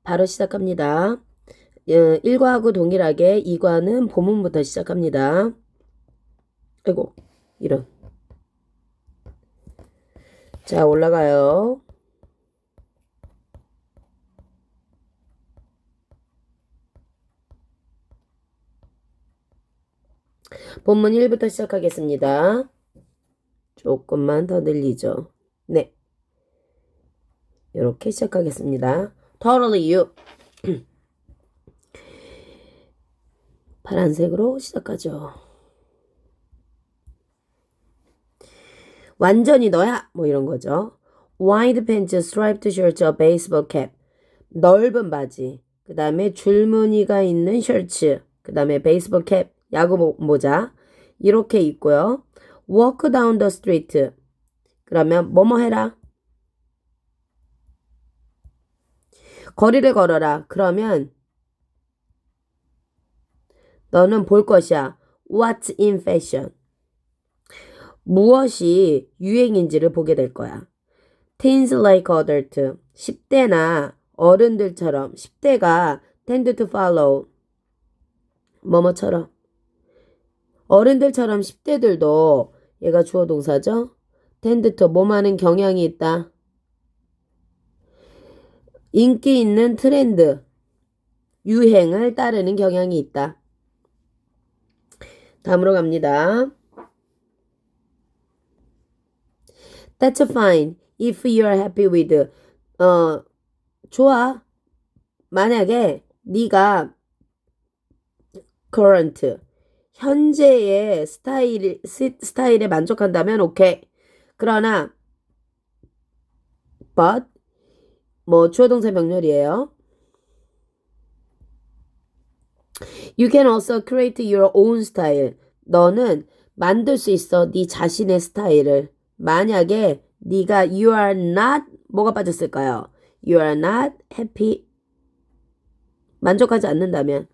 바로 시작합니다. 1과하고 동일하게 2과는 본문부터 시작합니다. 아이고, 이런. 자, 올라가요. 본문 1부터 시작하겠습니다. 조금만 더 늘리죠. 네. 이렇게 시작하겠습니다. Totally you. 파란색으로 시작하죠. 완전히 너야! 뭐 이런 거죠. Wide pants, striped shirt, a baseball cap. 넓은 바지. 그 다음에 줄무늬가 있는 셔츠. 그 다음에 베이스볼 캡, 야구 모자. 이렇게 있고요. Walk down the street. 그러면 뭐뭐 해라. 거리를 걸어라. 그러면 너는 볼 것이야. What's in fashion? 무엇이 유행인지를 보게 될 거야. Teens like adults. 10대나 어른들처럼 10대가 tend to follow. 뭐뭐처럼. 어른들처럼 10대들도 얘가 주어 동사죠. tend to 뭐하는 경향이 있다. 인기 있는 트렌드, 유행을 따르는 경향이 있다. 다음으로 갑니다. That's fine if you're happy with. 좋아. 만약에 네가 current, 현재의 스타일에 만족한다면 오케이. 그러나 but 뭐 주어 동사 명렬이에요. You can also create your own style. 너는 만들 수 있어. 네 자신의 스타일을. 만약에 네가 you are not 뭐가 빠졌을까요? You are not happy. 만족하지 않는다면.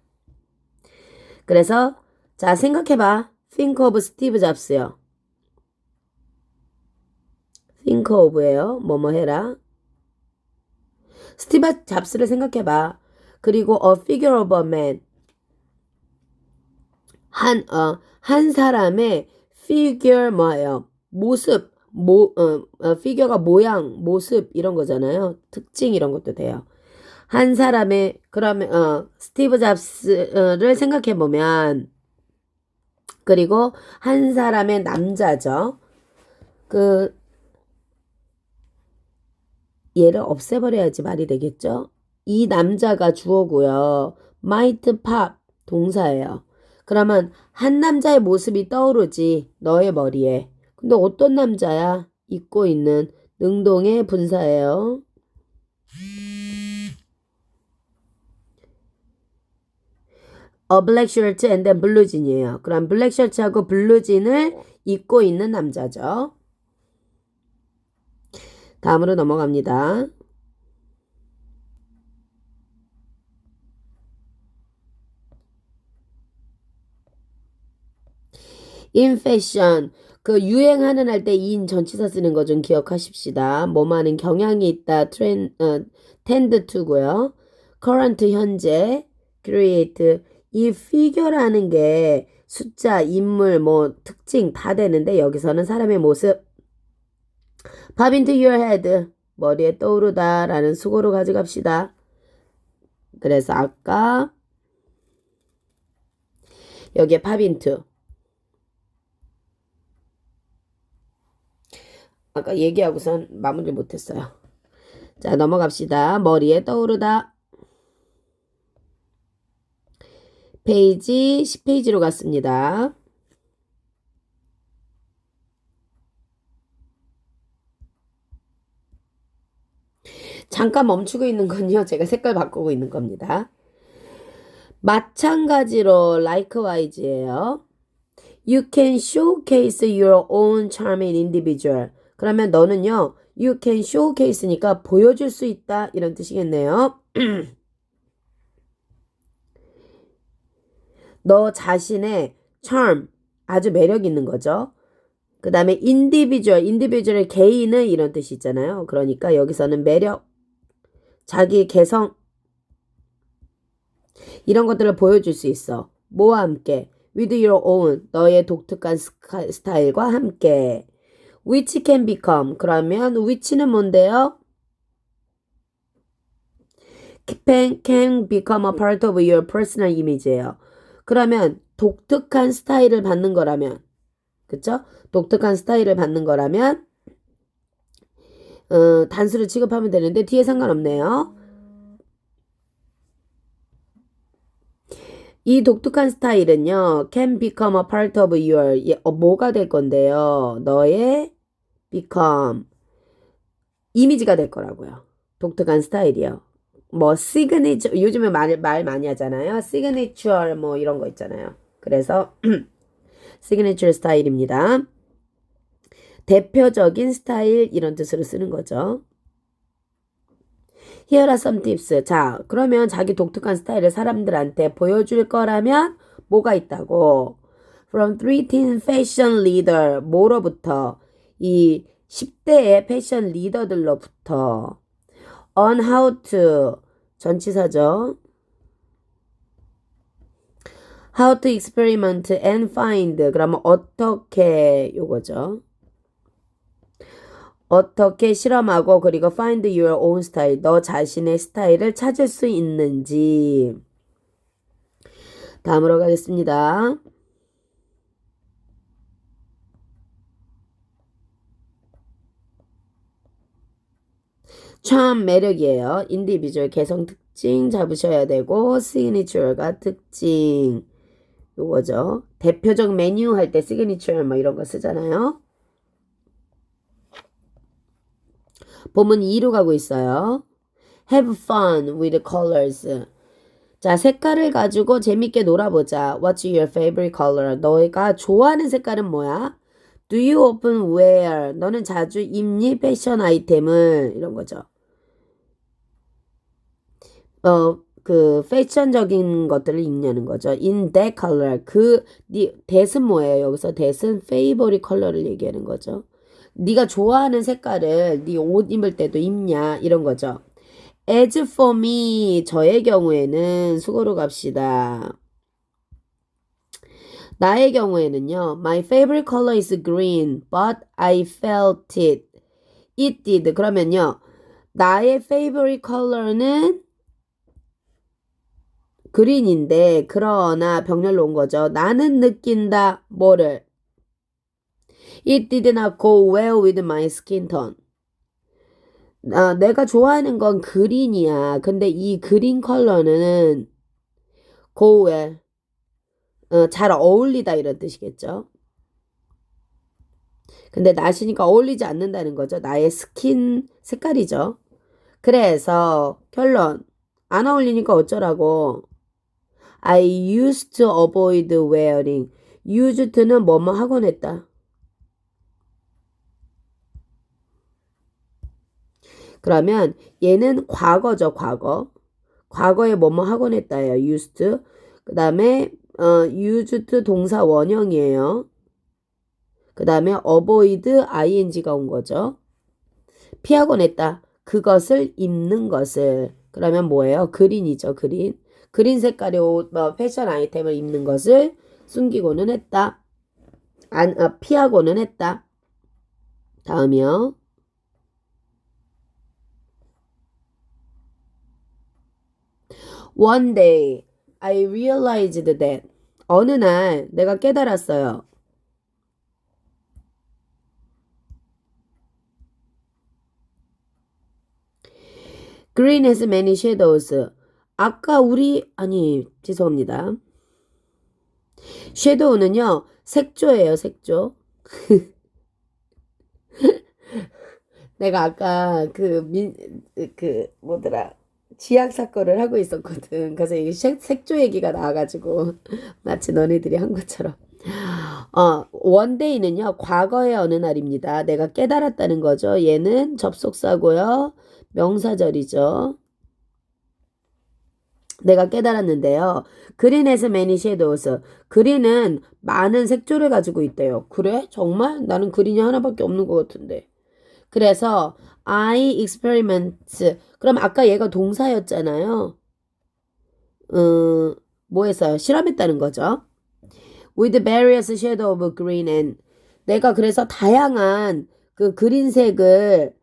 그래서 자 생각해봐. Think of Steve Jobs요. Think of예요. 뭐뭐 해라. 스티브 잡스를 생각해봐. 그리고 a figure of a man. 한 사람의 figure 뭐예요? 모습, figure가 모양, 모습 이런 거잖아요. 특징 이런 것도 돼요. 한 사람의 그러면 스티브 잡스를 생각해 보면 그리고 한 사람의 남자죠. 그 얘를 없애버려야지 말이 되겠죠. 이 남자가 주어고요. might pop 동사예요. 그러면 한 남자의 모습이 떠오르지 너의 머리에. 근데 어떤 남자야? 입고 있는 능동의 분사예요. A black shirt and then blue jeans이에요. 그럼 블랙 셔츠하고 블루 진을 입고 있는 남자죠. 다음으로 넘어갑니다. In fashion. 그 유행하는 할 때 in 전치사 쓰는 거 좀 기억하십시다. 뭐하는 경향이 있다. tend to고요. current 현재. create. 이 figure라는 게 숫자, 인물, 뭐 특징 다 되는데 여기서는 사람의 모습. pop into your head. 머리에 떠오르다 라는 수고로 가져갑시다. 그래서 아까 여기에 pop into. 아까 얘기하고선 마무리 못했어요. 자 넘어갑시다. 머리에 떠오르다. 페이지 10페이지로 갔습니다. 잠깐 멈추고 있는 건요. 제가 색깔 바꾸고 있는 겁니다. 마찬가지로 likewise예요. You can showcase your own charming individual. 그러면 너는요. You can showcase니까 보여줄 수 있다 이런 뜻이겠네요. 너 자신의 charm 아주 매력 있는 거죠. 그 다음에 individual의 개인은 이런 뜻이 있잖아요. 그러니까 여기서는 매력, 자기 개성 이런 것들을 보여줄 수 있어. 뭐와 함께? With your own, 너의 독특한 스타일과 함께. Which can become, 그러면 which는 뭔데요? can become a part of your personal image예요. 그러면 독특한 스타일을 받는 거라면, 그쵸? 독특한 스타일을 받는 거라면 단수를 취급하면 되는데 뒤에 상관없네요. 이 독특한 스타일은요, can become a part of your, 뭐가 될 건데요? 너의 become, 이미지가 될 거라고요. 독특한 스타일이요. 뭐, signature, 요즘에 말 많이 하잖아요. signature, 뭐, 이런 거 있잖아요. 그래서, signature 스타일입니다. 대표적인 스타일, 이런 뜻으로 쓰는 거죠. Here are some tips. 자, 그러면 자기 독특한 스타일을 사람들한테 보여줄 거라면 뭐가 있다고? From 3teen fashion leader. 뭐로부터? 이 10대의 패션 리더들로부터. On how to. 전치사죠. How to experiment and find. 그러면 어떻게 요거죠. 어떻게 실험하고 그리고 find your own style. 너 자신의 스타일을 찾을 수 있는지. 다음으로 가겠습니다. 참 매력이에요. 인디비주얼 개성 특징 잡으셔야 되고 시그니처가 특징 요거죠. 대표적 메뉴 할 때 시그니처 뭐 이런 거 쓰잖아요. 본문 2로 가고 있어요. Have fun with colors. 자, 색깔을 가지고 재밌게 놀아보자. What's your favorite color? 너가 좋아하는 색깔은 뭐야? Do you often wear? 너는 자주 입니? 패션 아이템을 이런 거죠. 그 패션적인 것들을 입냐는 거죠. In that color. that은 뭐예요? 여기서 that은 favorite color를 얘기하는 거죠. 네가 좋아하는 색깔을 네 옷 입을 때도 입냐 이런 거죠. As for me, 저의 경우에는 수고로 갑시다. 나의 경우에는요. My favorite color is green, but I felt it. It did. 그러면요. 나의 favorite color는 그린인데 그러나 병렬로 온 거죠. 나는 느낀다. 뭐를? It did not go well with my skin tone. 내가 좋아하는 건 그린이야. 근데 이 그린 컬러는 go well. 잘 어울리다 이런 뜻이겠죠. 근데 나시니까 어울리지 않는다는 거죠. 나의 스킨 색깔이죠. 그래서 결론. 안 어울리니까 어쩌라고. I used to avoid wearing. used to는 뭐뭐 하곤 했다. 그러면 얘는 과거죠. 과거에 뭐뭐 하곤 했다예요. used. 그 다음에 used 동사 원형이에요. 그 다음에 avoid ing가 온 거죠. 피하곤 했다. 그것을 입는 것을. 그러면 뭐예요? 그린이죠. 그린 색깔의 옷, 패션 아이템을 입는 것을 숨기고는 했다. 피하고는 했다. 다음이요. One day, I realized that. 어느 날 내가 깨달았어요. Green has many shadows. 죄송합니다. shadow는요, 색조예요, 색조. 내가 아까 지약 사건을 하고 있었거든. 그래서 이 색조 얘기가 나와가지고 마치 너네들이 한 것처럼. 원데이는요, 과거의 어느 날입니다. 내가 깨달았다는 거죠. 얘는 접속사고요. 명사절이죠. 내가 깨달았는데요. 그린 has many shadows. 그린은 많은 색조를 가지고 있대요. 그래? 정말? 나는 그린이 하나밖에 없는 것 같은데. 그래서 I experiment. 그럼 아까 얘가 동사였잖아요. 뭐 했어요? 실험했다는 거죠. With various shade of green and 내가 그래서 다양한 그 그린색을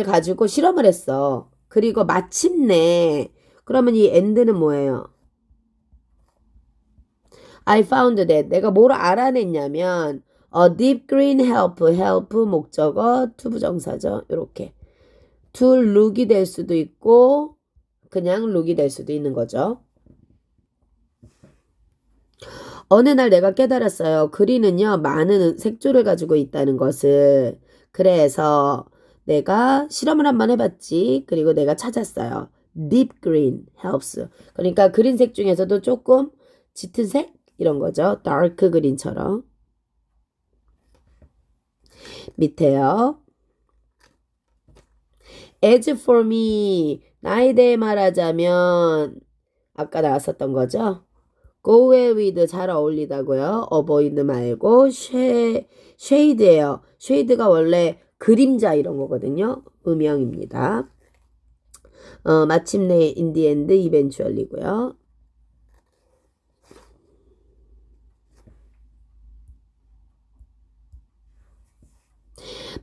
가지고 실험을 했어. 그리고 마침내 그러면 이 end는 뭐예요? I found that 내가 뭘 알아냈냐면 a deep green help 목적어 투부정사죠. 이렇게 to look이 될 수도 있고 그냥 look이 될 수도 있는 거죠. 어느 날 내가 깨달았어요. 그린은요 많은 색조를 가지고 있다는 것을. 그래서 내가 실험을 한번 해봤지. 그리고 내가 찾았어요. deep green helps. 그러니까 그린색 중에서도 조금 짙은 색 이런 거죠. dark green처럼. 밑에요. As for me, 나에 대해 말하자면 아까 나왔었던 거죠. Go well with 잘 어울리다고요. avoid 말고 shade예요. shade가 원래 그림자 이런 거거든요. 음영입니다. 마침내 in the end, eventually고요.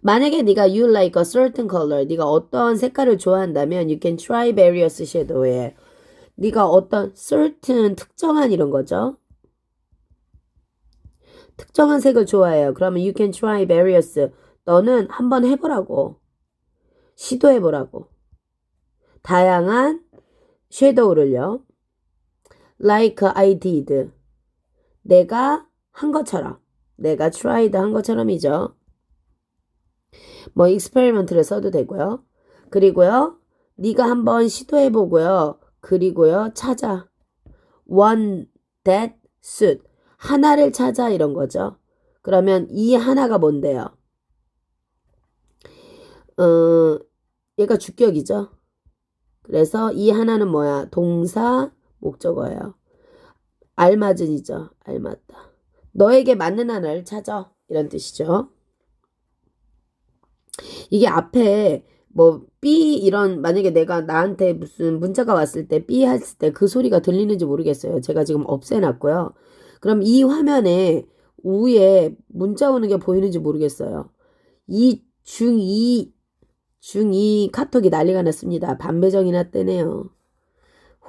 만약에 네가 you like a certain color, 네가 어떤 색깔을 좋아한다면 you can try various shadow에 네가 어떤 certain 특정한 이런 거죠. 특정한 색을 좋아해요. 그러면 you can try various. 너는 한번 해보라고. 시도해보라고. 다양한 섀도우를요. Like I did. 내가 한 것처럼. 내가 tried 한 것처럼이죠. 뭐 experiment를 써도 되고요. 그리고요. 네가 한번 시도해보고요. 그리고요. 찾아. One that suit. 하나를 찾아 이런 거죠. 그러면 이 하나가 뭔데요? 얘가 주격이죠. 그래서 이 하나는 뭐야? 동사, 목적어예요. 알맞은이죠. 알맞다. 너에게 맞는 하나를 찾아. 이런 뜻이죠. 이게 앞에 뭐 B 이런 만약에 내가 나한테 무슨 문자가 왔을 때 B 했을 때 그 소리가 들리는지 모르겠어요. 제가 지금 없애놨고요. 그럼 이 화면에 위에 문자 오는 게 보이는지 모르겠어요. 이 중2 카톡이 난리가 났습니다. 반배정이나 뜨네요.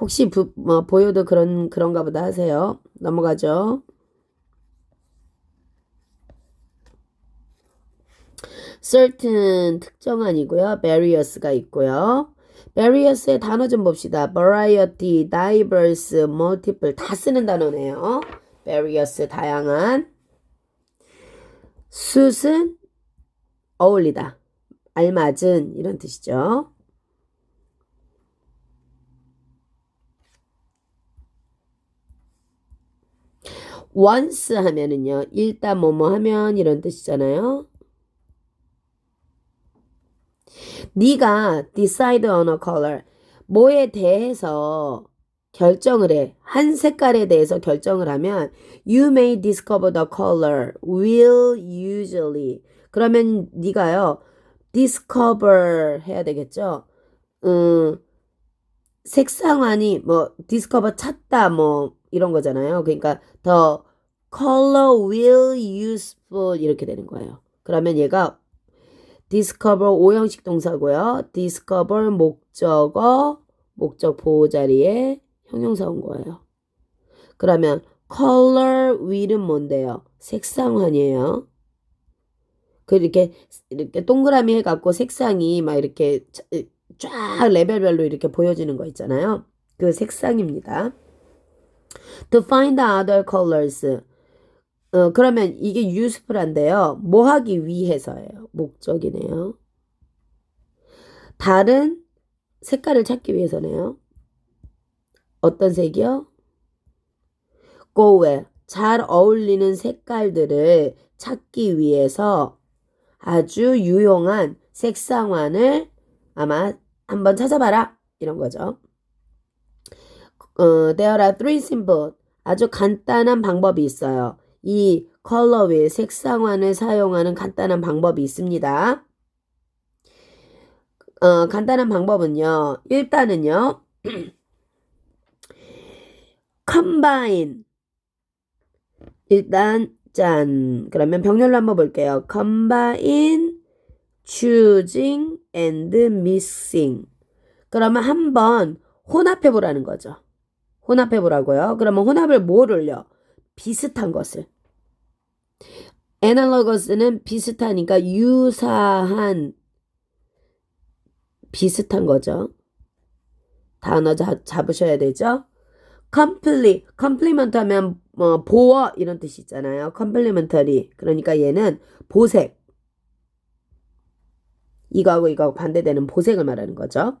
혹시 보여도 그런가 보다 하세요. 넘어가죠. certain 특정한이고요. various가 있고요. various의 단어 좀 봅시다. variety, diverse, multiple 다 쓰는 단어네요. various 다양한. suit은 어울리다. 알맞은 이런 뜻이죠. once 하면은요. 일단 뭐뭐 하면 이런 뜻이잖아요. 네가 decide on a color 뭐에 대해서 결정을 해. 한 색깔에 대해서 결정을 하면 you may discover the color will usually 그러면 네가요 discover 해야 되겠죠. 색상환이 뭐 discover 찾다 뭐 이런 거잖아요. 그러니까 the color will useful 이렇게 되는 거예요. 그러면 얘가 discover 5형식 동사고요. discover 목적어, 목적 보호 자리에 형용사 온 거예요. 그러면 color will은 뭔데요? 색상환이에요. 이렇게 동그라미 해갖고 색상이 막 이렇게 쫙 레벨별로 이렇게 보여지는 거 있잖아요. 그 색상입니다. To find other colors. 그러면 이게 useful한데요. 뭐 하기 위해서예요. 목적이네요. 다른 색깔을 찾기 위해서네요. 어떤 색이요? Go well. 잘 어울리는 색깔들을 찾기 위해서 아주 유용한 색상환을 아마 한번 찾아봐라. 이런 거죠. There are three simple. 아주 간단한 방법이 있어요. 이 컬러 휠 색상환을 사용하는 간단한 방법이 있습니다. 간단한 방법은요. 일단은요. combine. 일단 짠. 그러면 병렬로 한번 볼게요. combine, choosing, and mixing. 그러면 한번 혼합해 보라는 거죠. 혼합해 보라고요. 그러면 혼합을 뭐를요? 비슷한 것을. analogous는 비슷하니까 유사한, 비슷한 거죠. 단어 잡으셔야 되죠. complement 하면 보어 이런 뜻이 있잖아요. complementary. 그러니까 얘는 보색. 이거하고 반대되는 보색을 말하는 거죠.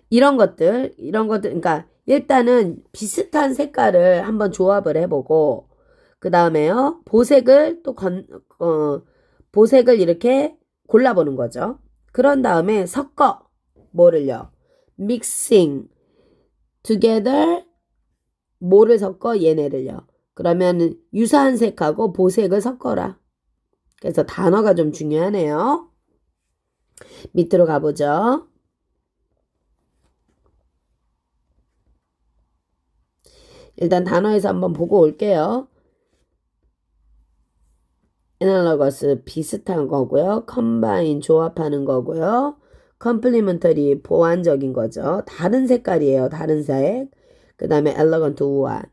이런 것들, 그러니까 일단은 비슷한 색깔을 한번 조합을 해보고, 그 다음에요, 보색을 보색을 이렇게 골라보는 거죠. 그런 다음에 섞어, 뭐를요? mixing, together, 뭐를 섞어? 얘네를요. 그러면 유사한 색하고 보색을 섞어라. 그래서 단어가 좀 중요하네요. 밑으로 가보죠. 일단 단어에서 한번 보고 올게요. analogous 비슷한 거고요. combine 조합하는 거고요. complementary 보완적인 거죠. 다른 색깔이에요. 다른 색. 그 다음에 elegant 우아한.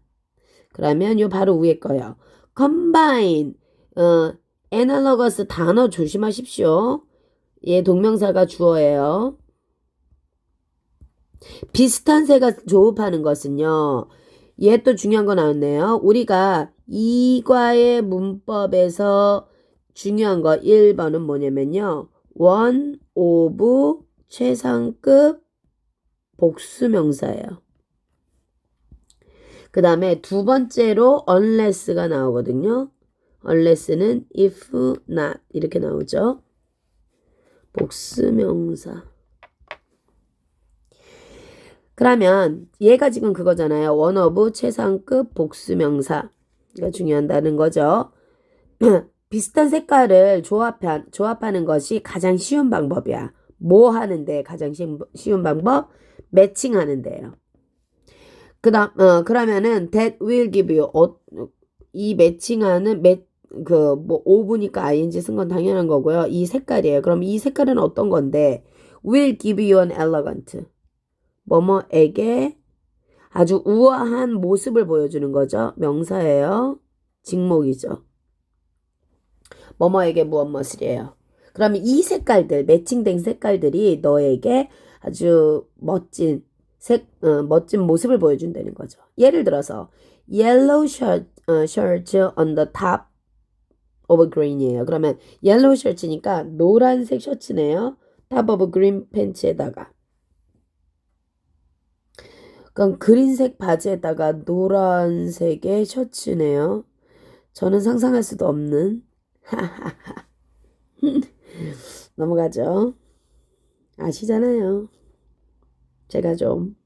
그러면 요 바로 위에 거요. combine analogous 단어 조심하십시오. 얘 동명사가 주어예요. 비슷한 색을 조합하는 것은요. 얘 또 중요한 거 나왔네요. 우리가 이과의 문법에서 중요한 거 1번은 뭐냐면요. one of 최상급 복수명사예요. 그 다음에 두 번째로 unless가 나오거든요. unless는 if not 이렇게 나오죠. 복수명사. 그러면 얘가 지금 그거잖아요. one of 최상급 복수명사가 중요하다는 거죠. 비슷한 색깔을 조합하는 것이 가장 쉬운 방법이야. 뭐 하는데 가장 쉬운 방법? 매칭하는데요. 그러면은 that will give you 이 매칭하는 뭐 오브니까 ing 쓴 건 당연한 거고요. 이 색깔이에요. 그럼 이 색깔은 어떤 건데? will give you an elegant. 뭐뭐에게 아주 우아한 모습을 보여주는 거죠. 명사예요. 직목이죠. 뭐뭐에게 무엇이에요. 그러면 이 색깔들, 매칭된 색깔들이 너에게 아주 멋진 멋진 모습을 보여준다는 거죠. 예를 들어서 yellow shirt on the top of green이에요. 그러면 yellow shirt니까 노란색 셔츠네요. top of green 팬츠에다가 그럼 그린색 바지에다가 노란색의 셔츠네요. 저는 상상할 수도 없는. 넘어가죠. 아시잖아요. 제가 좀.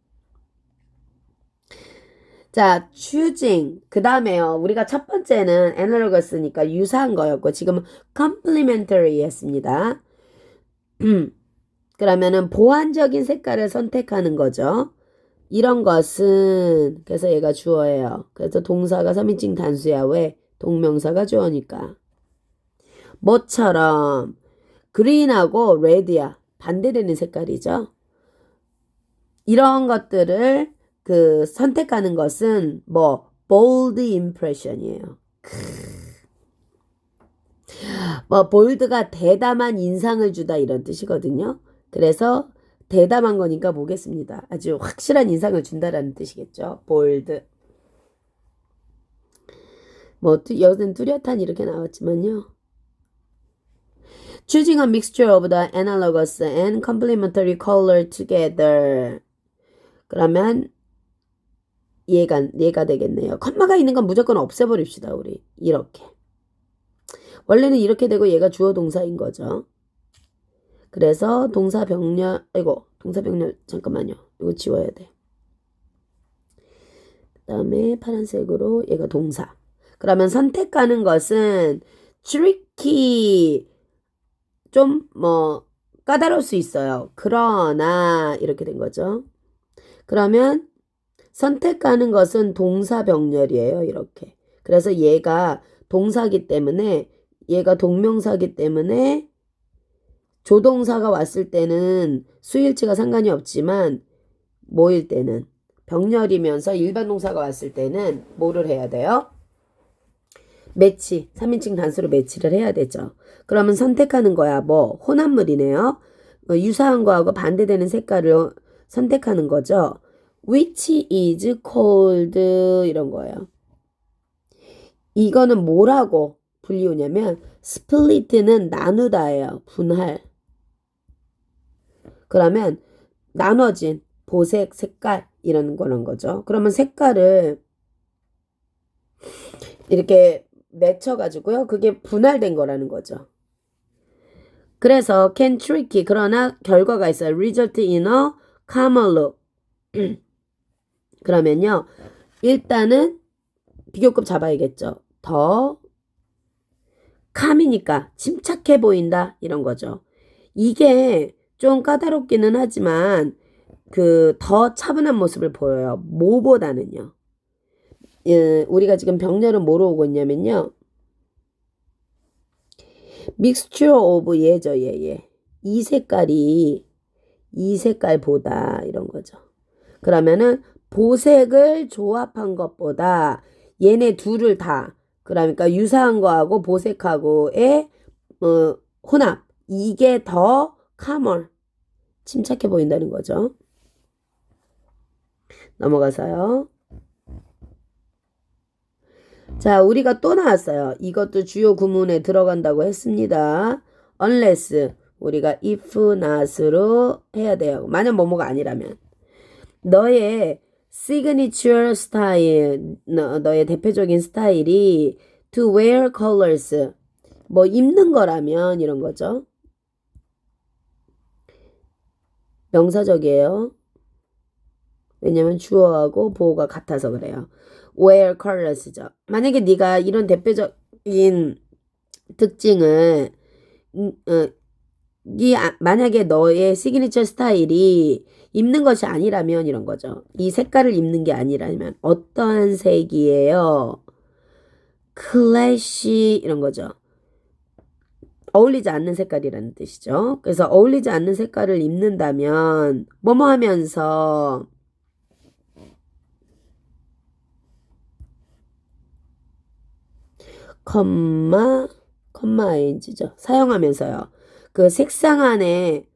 자, choosing. 그 다음에요. 우리가 첫 번째는 analogous니까 유사한 거였고 지금은 complementary 했습니다. 그러면은 보완적인 색깔을 선택하는 거죠. 이런 것은 그래서 얘가 주어예요. 그래서 동사가 3인칭 단수야. 왜? 동명사가 주어니까. 뭐처럼 그린하고 레드야. 반대되는 색깔이죠. 이런 것들을 선택하는 것은 bold impression이에요. bold가 대담한 인상을 주다 이런 뜻이거든요. 그래서 대담한 거니까 보겠습니다. 아주 확실한 인상을 준다라는 뜻이겠죠. bold. 여기는 뚜렷한 이렇게 나왔지만요. Choosing a mixture of the analogous and complementary color together. 그러면 얘가 되겠네요. 컴마가 있는 건 무조건 없애버립시다. 우리 이렇게. 원래는 이렇게 되고 얘가 주어 동사인 거죠. 그래서 동사 병렬 잠깐만요. 이거 지워야 돼. 그 다음에 파란색으로 얘가 동사. 그러면 선택하는 것은 tricky 좀 까다로울 수 있어요. 그러나 이렇게 된 거죠. 그러면 선택하는 것은 동사 병렬이에요. 이렇게. 그래서 얘가 동사기 때문에 얘가 동명사기 때문에 조동사가 왔을 때는 수일치가 상관이 없지만 뭐일 때는 병렬이면서 일반 동사가 왔을 때는 뭐를 해야 돼요? 매치, 3인칭 단수로 매치를 해야 되죠. 그러면 선택하는 거야. 뭐 혼합물이네요. 유사한 거하고 반대되는 색깔을 선택하는 거죠. Which is cold 이런 거예요. 이거는 뭐라고 불리우냐면 split는 나누다예요. 분할. 그러면 나눠진 보색, 색깔 이런 거는 거죠. 그러면 색깔을 이렇게 맺혀가지고요. 그게 분할된 거라는 거죠. 그래서 can tricky 그러나 결과가 있어요. result in a common look. 그러면요. 일단은 비교급 잡아야겠죠. 더 calm이니까 침착해 보인다 이런 거죠. 이게 좀 까다롭기는 하지만 그 더 차분한 모습을 보여요. 뭐보다는요. 우리가 지금 병렬은 뭐로 오고 있냐면요. mixture of 얘죠. 얘. 이 색깔이 이 색깔보다 이런 거죠. 그러면은 보색을 조합한 것보다 얘네 둘을 다 그러니까 유사한 거하고 보색하고의 혼합 이게 더 common 침착해 보인다는 거죠. 넘어가서요. 자, 우리가 또 나왔어요. 이것도 주요 구문에 들어간다고 했습니다. unless 우리가 if not으로 해야 돼요. 만약 뭐뭐가 아니라면 너의 signature 스타일, 너의 대표적인 스타일이 to wear colors 뭐 입는 거라면 이런 거죠. 명사적이에요. 왜냐면 주어하고 보어가 같아서 그래요. wear colors죠. 만약에 네가 이런 대표적인 특징을 만약에 너의 시그니처 스타일이 입는 것이 아니라면 이런 거죠. 이 색깔을 입는 게 아니라면 어떠한 색이에요? 클래시 이런 거죠. 어울리지 않는 색깔이라는 뜻이죠. 그래서 어울리지 않는 색깔을 입는다면 뭐뭐 하면서 컴마 ing죠. 사용하면서요. 그 색상 안에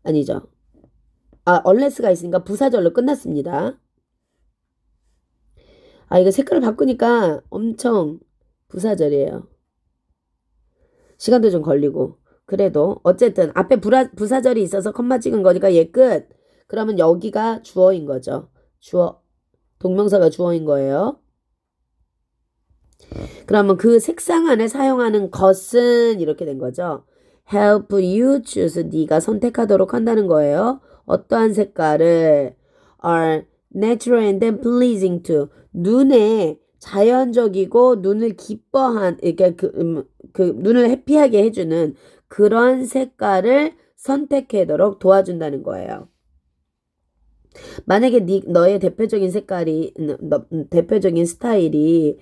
아니죠. unless가 있으니까 부사절로 끝났습니다. 이거 색깔을 바꾸니까 엄청 부사절이에요. 시간도 좀 걸리고 그래도 어쨌든 앞에 부사절이 있어서 컴마 찍은 거니까 얘 끝. 그러면 여기가 주어인 거죠. 주어 동명사가 주어인 거예요. 그러면 그 색상 안에 사용하는 것은 이렇게 된 거죠. help you choose 네가 선택하도록 한다는 거예요. 어떠한 색깔을 are natural and pleasing to 눈에 자연적이고 눈을 기뻐한 이렇게 그 눈을 해피하게 해주는 그런 색깔을 선택하도록 도와준다는 거예요. 만약에 너의 대표적인 색깔이 대표적인 스타일이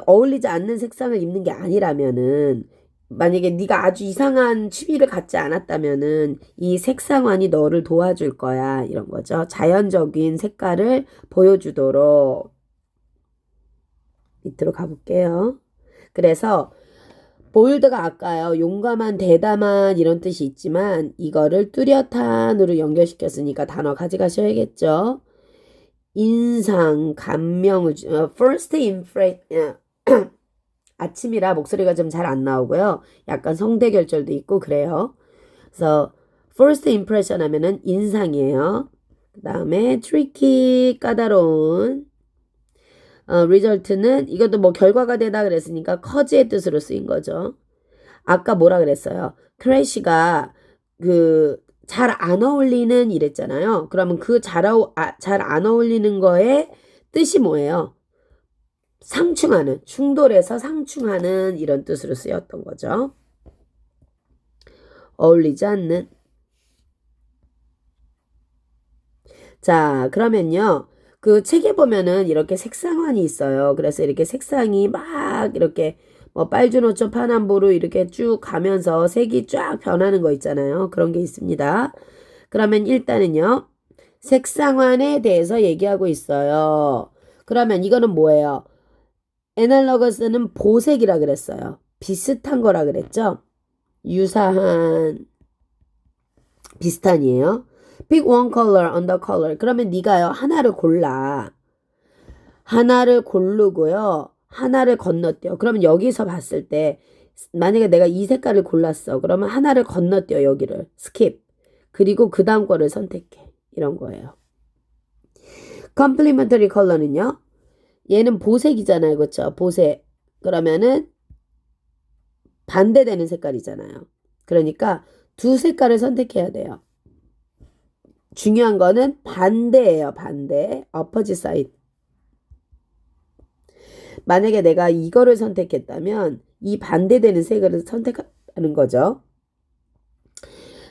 어울리지 않는 색상을 입는 게 아니라면은 만약에 네가 아주 이상한 취미를 갖지 않았다면은 이 색상환이 너를 도와줄 거야 이런 거죠. 자연적인 색깔을 보여주도록 밑으로 가볼게요. 그래서 볼드가 아까요. 용감한, 대담한 이런 뜻이 있지만 이거를 뚜렷한으로 연결시켰으니까 단어 가져가셔야겠죠. 인상, 감명을 first impression 아침이라 목소리가 좀 잘 안 나오고요. 약간 성대 결절도 있고 그래요. 그래서 first impression 하면은 인상이에요. 그 다음에 tricky 까다로운 result는 이것도 뭐 결과가 되다 그랬으니까 cause의 뜻으로 쓰인 거죠. 아까 뭐라 그랬어요? crash가 잘 안 어울리는 이랬잖아요. 그러면 그 잘 안 어울리는 거에 뜻이 뭐예요? 상충하는, 충돌해서 상충하는 이런 뜻으로 쓰였던 거죠. 어울리지 않는. 자, 그러면요. 그 책에 보면은 이렇게 색상환이 있어요. 그래서 이렇게 색상이 막 이렇게 뭐 빨주노초 파남보로 이렇게 쭉 가면서 색이 쫙 변하는 거 있잖아요. 그런 게 있습니다. 그러면 일단은요. 색상환에 대해서 얘기하고 있어요. 그러면 이거는 뭐예요? 애널러거스는 보색이라 그랬어요. 비슷한 거라 그랬죠? 유사한, 비슷한이에요. Pick one color on the color. 그러면 네가요 하나를 골라. 하나를 고르고요. 하나를 건너뛰어. 그러면 여기서 봤을 때 만약에 내가 이 색깔을 골랐어. 그러면 하나를 건너뛰어 여기를. 스킵. 그리고 그 다음 거를 선택해. 이런 거예요. Complementary color는요. 얘는 보색이잖아요. 그렇죠? 보색. 그러면은 반대되는 색깔이잖아요. 그러니까 두 색깔을 선택해야 돼요. 중요한 거는 반대예요. 반대. opposite side. 만약에 내가 이거를 선택했다면 이 반대되는 색을 선택하는 거죠.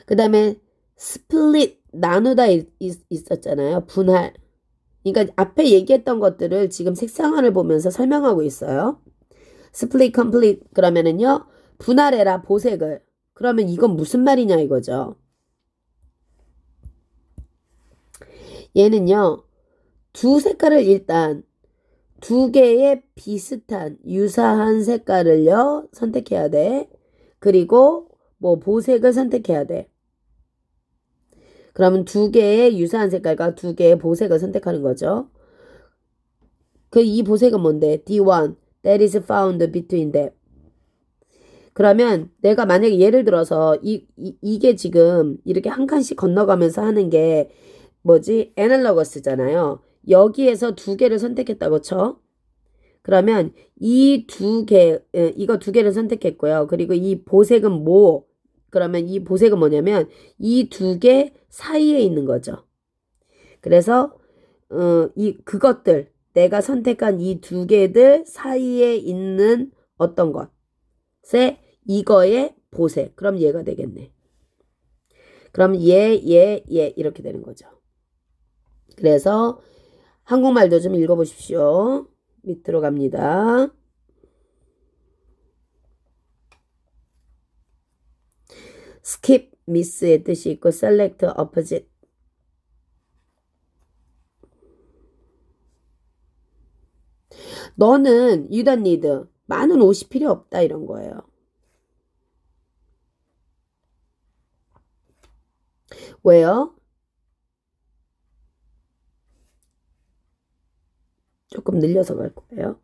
그 다음에 split, 나누다 있었잖아요. 분할. 그러니까 앞에 얘기했던 것들을 지금 색상화를 보면서 설명하고 있어요. split, complete 그러면은요. 분할해라 보색을. 그러면 이건 무슨 말이냐 이거죠. 얘는요. 두 색깔을 일단 두 개의 비슷한 유사한 색깔을요 선택해야 돼. 그리고 뭐 보색을 선택해야 돼. 그러면 두 개의 유사한 색깔과 두 개의 보색을 선택하는 거죠. 그 이 보색은 뭔데? D1 that is found between them. 그러면 내가 만약에 예를 들어서 이게 지금 이렇게 한 칸씩 건너가면서 하는 게 뭐지? 애널러거스잖아요. 여기에서 두 개를 선택했다고 쳐. 그러면 이 두 개, 이거 두 개를 선택했고요. 그리고 이 보색은 뭐? 그러면 이 보색은 뭐냐면 이 두 개 사이에 있는 거죠. 그래서 그것들 내가 선택한 이 두 개들 사이에 있는 어떤 것에 이거의 보색. 그럼 얘가 되겠네. 그럼 얘 이렇게 되는 거죠. 그래서 한국말도 좀 읽어보십시오. 밑으로 갑니다. skip, miss의 뜻이 있고 select, opposite. 너는 you don't need, 많은 옷이 필요 없다 이런 거예요. 왜요? 조금 늘려서 갈 거예요.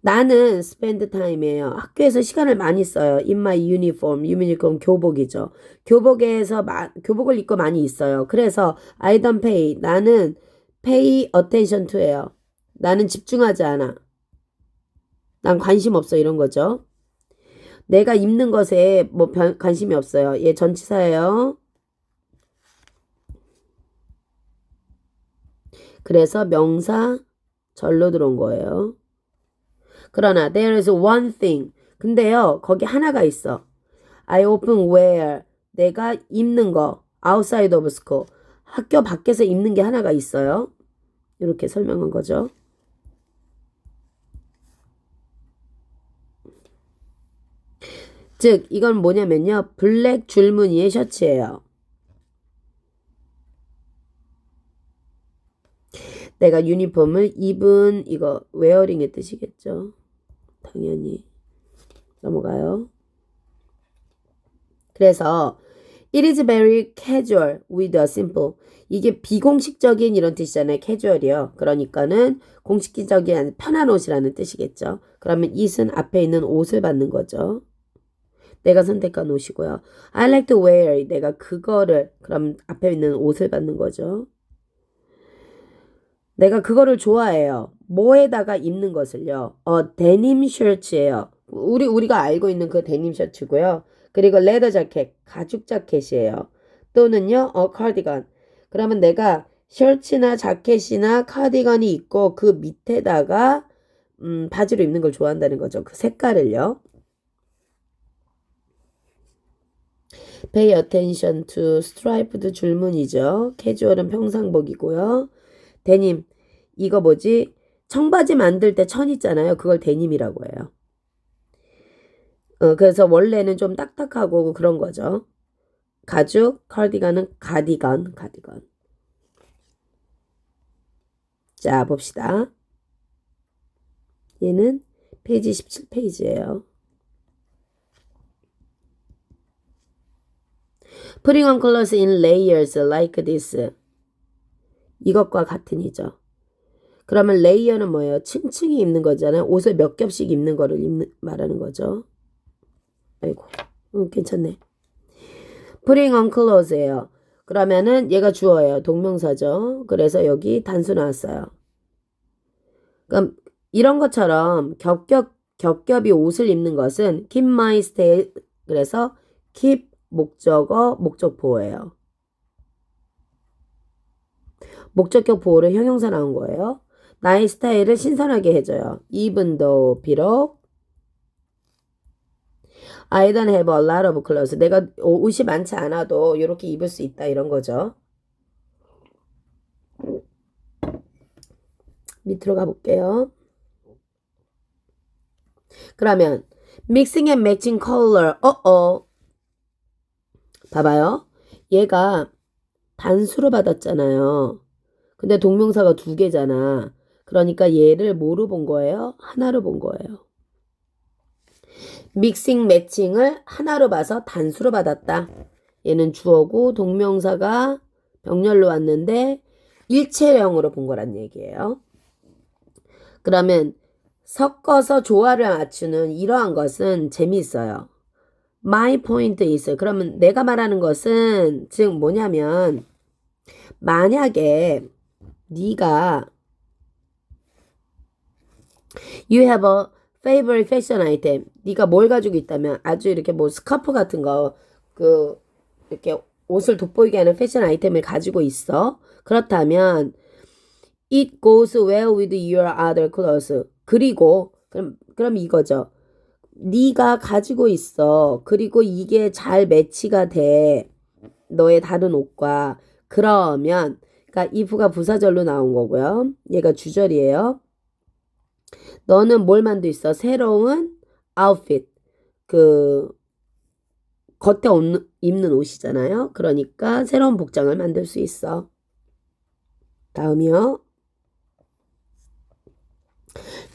나는 spend time이에요. 학교에서 시간을 많이 써요. In my uniform. 유니폼 교복이죠. 교복을 입고 많이 있어요. 그래서 I don't pay. 나는 pay attention to예요. 나는 집중하지 않아. 난 관심 없어 이런 거죠. 내가 입는 것에 뭐 관심이 없어요. 얘 전치사예요. 그래서 명사 절로 들어온 거예요. 그러나 there is one thing. 근데요. 거기 하나가 있어. I often wear. 내가 입는 거. outside of school. 학교 밖에서 입는 게 하나가 있어요. 이렇게 설명한 거죠. 즉 이건 뭐냐면요. 블랙 줄무늬의 셔츠예요. 내가 유니폼을 입은 이거 웨어링의 뜻이겠죠. 당연히. 넘어가요. 그래서 it is very casual with a simple. 이게 비공식적인 이런 뜻이잖아요. casual이요. 그러니까는 공식적인 편한 옷이라는 뜻이겠죠. 그러면 it은 앞에 있는 옷을 받는 거죠. 내가 선택한 옷이고요. I like to wear. 내가 그거를 그럼 앞에 있는 옷을 받는 거죠. 내가 그거를 좋아해요. 뭐에다가 입는 것을요. 데님 셔츠예요. 우리가 알고 있는 그 데님 셔츠고요. 그리고 레더 자켓, 가죽 자켓이에요. 또는요, 카디건. 그러면 내가 셔츠나 자켓이나 카디건이 있고 그 밑에다가 바지로 입는 걸 좋아한다는 거죠. 그 색깔을요. pay attention to striped 줄무늬죠. casual은 평상복이고요. 데님 이거 뭐지? 청바지 만들 때 천 있잖아요. 그걸 데님이라고 해요. 그래서 원래는 좀 딱딱하고 그런 거죠. 가죽, 카디건은 가디건. 자, 봅시다. 얘는 페이지 17페이지예요. Putting on clothes in layers like this. 이것과 같은 이죠. 그러면 레이어는 뭐예요? 층층이 입는 거잖아요. 옷을 몇 겹씩 입는 거를 말하는 거죠. 아이고, 괜찮네. Putting on clothes예요. 그러면은 얘가 주어예요. 동명사죠. 그래서 여기 단수 나왔어요. 그럼 이런 것처럼 겹겹이 옷을 입는 것은 keep my style. 그래서 keep 목적어 목적보호예요. 목적격 보호를 형용사 나온 거예요. 나의 스타일을 신선하게 해줘요. even though 비록 I don't have a lot of clothes. 내가 옷이 많지 않아도 이렇게 입을 수 있다 이런 거죠. 밑으로 가볼게요. 그러면 mixing and matching color. 봐봐요. 얘가 단수로 받았잖아요. 근데 동명사가 두 개잖아. 그러니까 얘를 뭐로 본 거예요? 하나로 본 거예요. 믹싱 매칭을 하나로 봐서 단수로 받았다. 얘는 주어고 동명사가 병렬로 왔는데 일체형으로 본 거란 얘기예요. 그러면 섞어서 조화를 맞추는 이러한 것은 재미있어요. My point is. 그러면 내가 말하는 것은 즉 뭐냐면 만약에 네가 You have a favorite fashion item. 네가 뭘 가지고 있다면 아주 이렇게 뭐 스카프 같은 거 이렇게 옷을 돋보이게 하는 패션 아이템을 가지고 있어. 그렇다면 It goes well with your other clothes. 그리고 그럼 이거죠. 네가 가지고 있어. 그리고 이게 잘 매치가 돼. 너의 다른 옷과. 그러면 그러니까 if가 부사절로 나온 거고요. 얘가 주절이에요. 너는 뭘 만들 수 있어? 새로운 아웃핏. 겉에 입는 옷이잖아요. 그러니까 새로운 복장을 만들 수 있어. 다음이요.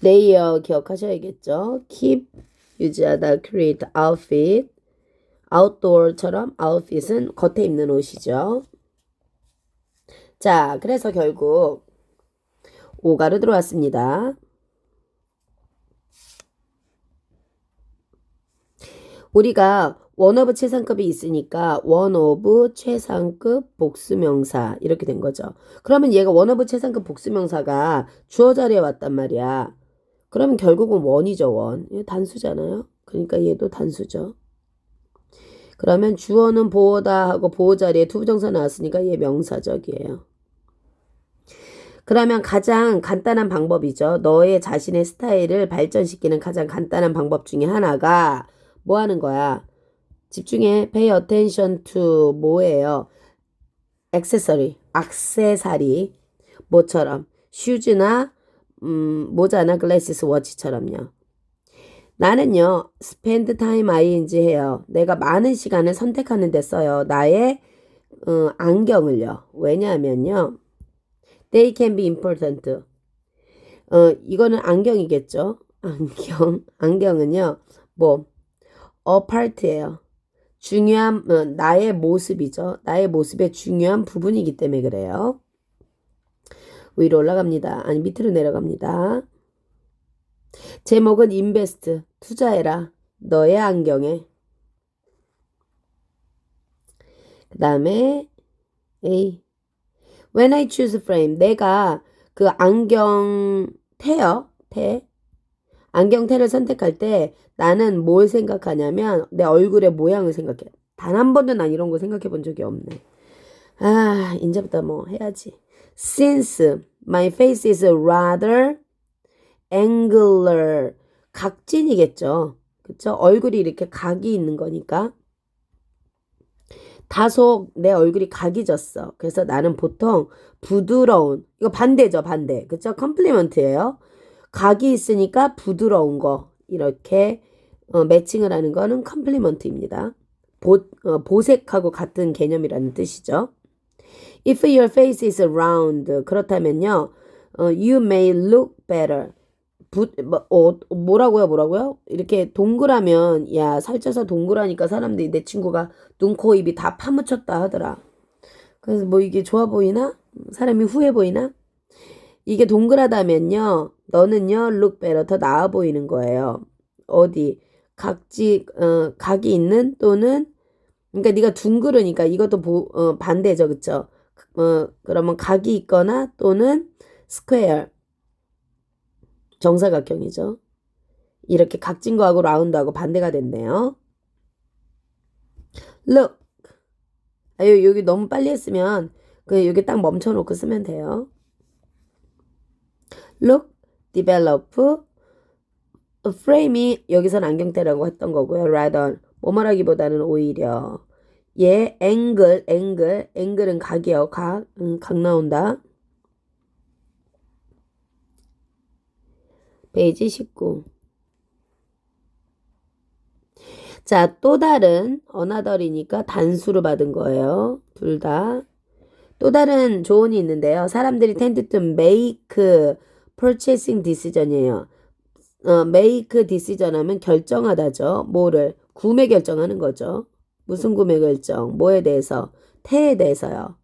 레이어 기억하셔야겠죠. keep, 유지하다, create, outfit. outdoor처럼 outfit은 겉에 입는 옷이죠. 자, 그래서 결국 5가로 들어왔습니다. 우리가 원오브 최상급이 있으니까 원오브 최상급 복수명사 이렇게 된 거죠. 그러면 얘가 원오브 최상급 복수명사가 주어 자리에 왔단 말이야. 그러면 결국은 원이죠. 원. 얘 단수잖아요. 그러니까 얘도 단수죠. 그러면 주어는 보호다 하고 보호 자리에 투부정사 나왔으니까 얘 명사적이에요. 그러면 가장 간단한 방법이죠. 너의 자신의 스타일을 발전시키는 가장 간단한 방법 중에 하나가 뭐 하는 거야? 집중해. pay attention to 뭐예요? 액세서리, 액세서리. 뭐처럼? 슈즈나 모자나 글래시스 워치처럼요. 나는요. spend time ing 해요. 내가 많은 시간을 선택하는 데 써요. 나의 안경을요. 왜냐하면요. They can be important. 이거는 안경이겠죠. 안경은요. 뭐 a part예요. 중요한 나의 모습이죠. 나의 모습의 중요한 부분이기 때문에 그래요. 위로 올라갑니다. 아니 밑으로 내려갑니다. 제목은 invest, 투자해라. 너의 안경에. 그 다음에 A. When I choose frame, 내가 그 안경 테 안경테를 선택할 때 나는 뭘 생각하냐면 내 얼굴의 모양을 생각해. 단 한 번도 난 이런 거 생각해 본 적이 없네. 아, 이제부터 뭐 해야지. Since my face is rather angular. 각진이겠죠. 그쵸? 얼굴이 이렇게 각이 있는 거니까. 다소 내 얼굴이 각이 졌어. 그래서 나는 보통 부드러운, 이거 반대죠, 반대. 그쵸? 컴플리먼트예요. 각이 있으니까 부드러운 거. 이렇게 매칭을 하는 거는 컴플리먼트입니다. 보색하고 같은 개념이라는 뜻이죠. If your face is round, 그렇다면요, you may look better. 뭐라고요? 이렇게 동그라면, 야, 살쪄서 동그라니까 사람들이 내 친구가 눈, 코, 입이 다 파묻혔다 하더라. 그래서 뭐 이게 좋아 보이나? 사람이 후해 보이나? 이게 동그라다면요, 너는요, look better, 더 나아 보이는 거예요. 어디? 각이 있는 또는, 그러니까 네가 둥그러니까 이것도 반대죠, 그쵸? 그러면 각이 있거나 또는 square, 정사각형이죠. 이렇게 각진 거하고 라운드하고 반대가 됐네요. look. 여기 너무 빨리 했으면 여기 딱 멈춰놓고 쓰면 돼요. look, develop, frame이 여기선 안경테라고 했던 거고요. rather, 뭐뭐라기보다는 오히려. 앵글은 각이요. 각 나온다. 페이지 19. 자, 또 다른 another이니까 단수로 받은 거예요. 둘 다. 또 다른 조언이 있는데요. 사람들이 tend to make purchasing decision이에요. make decision 하면 결정하다죠. 뭐를? 구매 결정하는 거죠. 무슨 구매 결정? 뭐에 대해서? 태에 대해서요.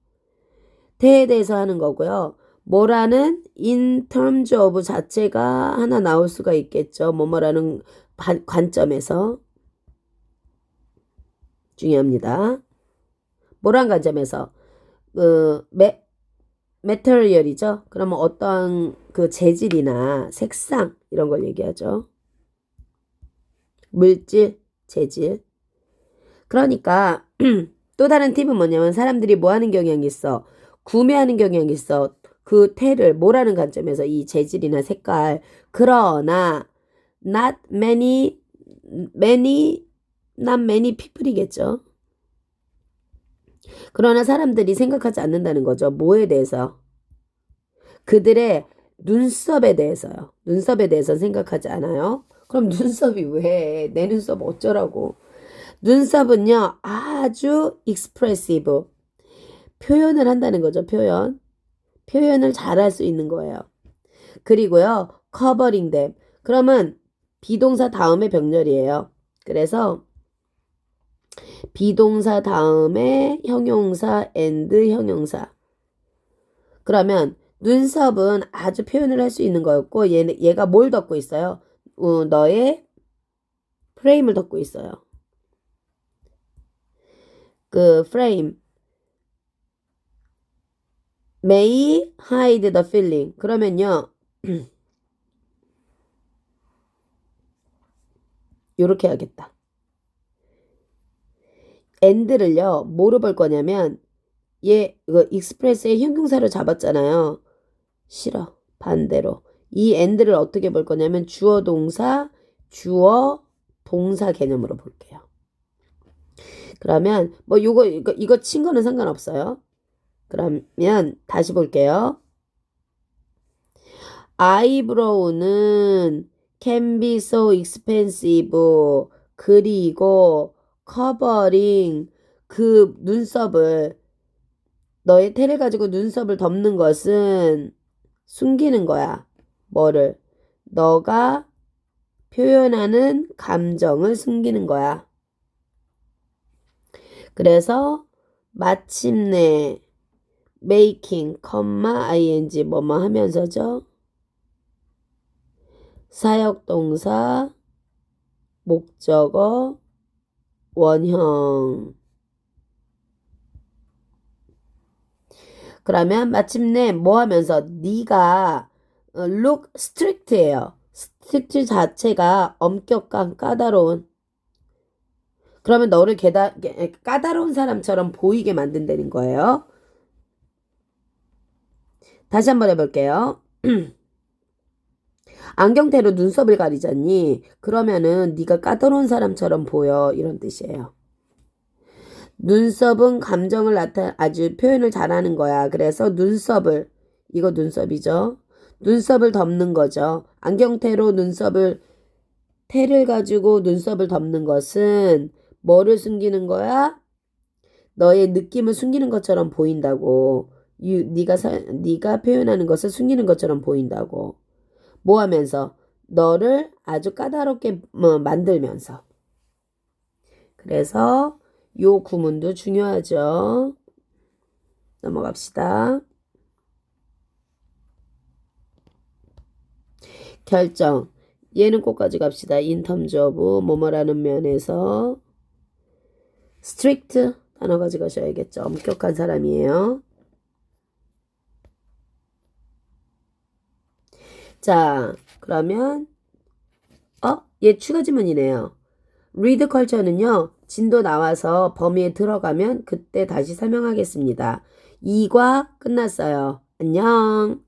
태에 대해서 하는 거고요. 뭐라는 in terms of 자체가 하나 나올 수가 있겠죠. 뭐뭐라는 관점에서. 중요합니다. 뭐란 관점에서? material이죠. 그러면 어떤 그 재질이나 색상 이런 걸 얘기하죠. 물질, 재질. 그러니까 또 다른 팁은 뭐냐면 사람들이 뭐 하는 경향이 있어? 구매하는 경향이 있어. 그 태를 뭐라는 관점에서 이 재질이나 색깔. 그러나 not many people이겠죠. 그러나 사람들이 생각하지 않는다는 거죠. 뭐에 대해서? 그들의 눈썹에 대해서요. 눈썹에 대해서 생각하지 않아요. 그럼 눈썹이 왜? 내 눈썹 어쩌라고. 눈썹은요. 아주 expressive. 표현을 한다는 거죠. 표현을 잘할 수 있는 거예요. 그리고요. covering them. 그러면 비동사 다음에 병렬이에요. 그래서 비동사 다음에 형용사 and 형용사. 그러면 눈썹은 아주 표현을 할 수 있는 거였고 얘가 뭘 덮고 있어요? 너의 프레임을 덮고 있어요. 그 프레임 may hide the feeling. 그러면요. 요렇게 해야겠다. and를요. 뭐로 볼 거냐면 이거 express의 형용사로 잡았잖아요. 싫어. 반대로. 이 and를 어떻게 볼 거냐면 주어 동사 개념으로 볼게요. 그러면 뭐 이거 친 거는 상관없어요. 그러면 다시 볼게요. 아이브로우는 can be so expensive. 그리고 covering 그 눈썹을 너의 테를 가지고 눈썹을 덮는 것은 숨기는 거야. 뭐를? 너가 표현하는 감정을 숨기는 거야. 그래서 마침내 making, ing 뭐뭐 하면서죠. 사역동사, 목적어, 원형. 그러면 마침내 뭐 하면서 네가 look strict예요. strict 자체가 엄격한 까다로운. 그러면 너를 까다로운 사람처럼 보이게 만든다는 거예요. 다시 한번 해볼게요. 안경테로 눈썹을 가리잖니. 그러면은 네가 까다로운 사람처럼 보여. 이런 뜻이에요. 눈썹은 감정을 아주 표현을 잘하는 거야. 그래서 눈썹을, 이거 눈썹이죠. 눈썹을 덮는 거죠. 안경테로 테를 가지고 눈썹을 덮는 것은 뭐를 숨기는 거야? 너의 느낌을 숨기는 것처럼 보인다고. 네가 표현하는 것을 숨기는 것처럼 보인다고. 뭐 하면서? 너를 아주 까다롭게 만들면서. 그래서 요 구문도 중요하죠. 넘어갑시다. 결정. 얘는 꼭 가져갑시다. in terms of 뭐뭐라는 면에서 strict 단어 가져가셔야겠죠. 엄격한 사람이에요. 자, 그러면 얘 추가 지문이네요. read culture는요. 진도 나와서 범위에 들어가면 그때 다시 설명하겠습니다. 2과 끝났어요. 안녕.